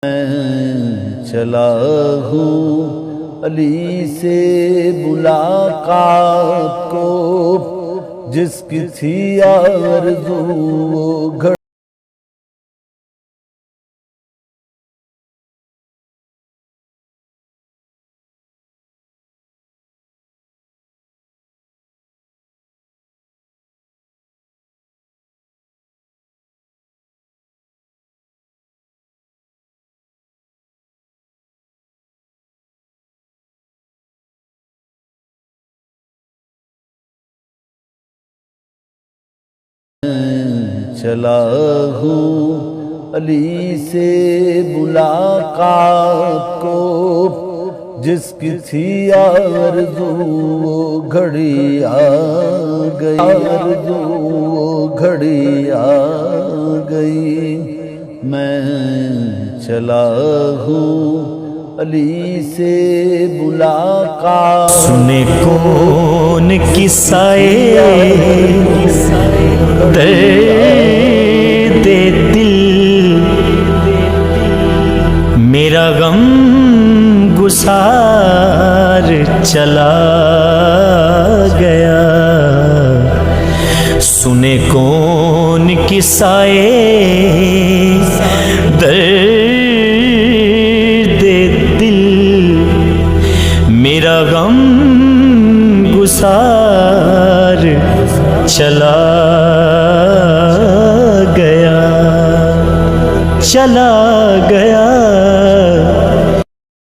میں چلا ہوں علی سے ملاقات کو، جس کی تھی آرزو وہ گھڑ چلا ہوں علی سے ملاقات کو، جس کی تھی آرزو وہ گھڑی آ گئی، آرزو وہ گھڑی آ گئی۔ میں چلا ہوں علی سے ملاقات، سنے کون قصے درد دل، میرا غم گسار چلا گیا۔ سنے کون قصے درد دل، میرا غم گسار چلا گیا، چلا گیا۔